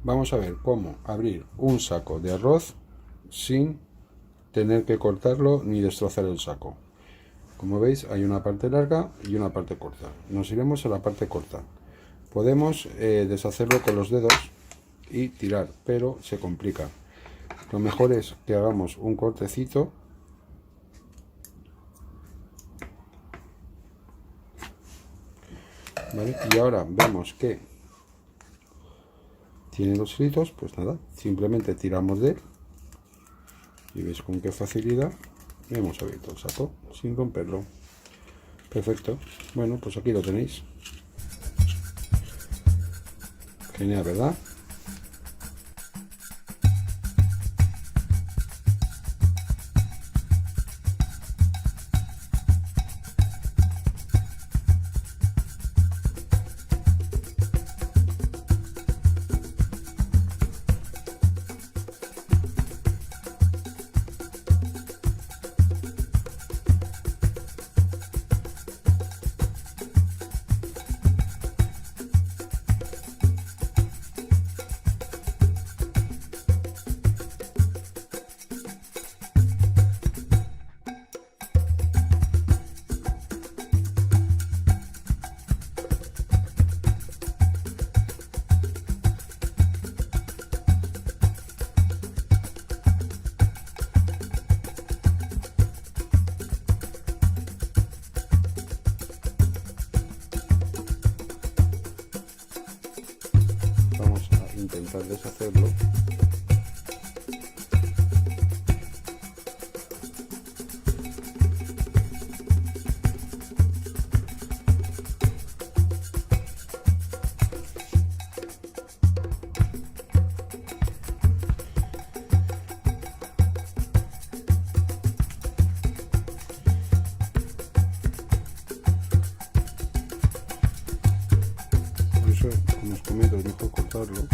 vamos a ver cómo abrir un saco de arroz sin tener que cortarlo ni destrozar el saco. Como veis, hay una parte larga y una parte corta. Nos iremos a la parte corta. Podemos deshacerlo con los dedos y tirar, pero se complica. Lo mejor es que hagamos un cortecito. ¿Vale? Y ahora vemos que tiene los hilitos, pues nada, simplemente tiramos de él y veis con qué facilidad hemos abierto el saco sin romperlo. Perfecto. Bueno, pues aquí lo tenéis. Genial, ¿verdad? Vamos a intentar deshacerlo. Por eso, como os comento, es mejor cortarlo.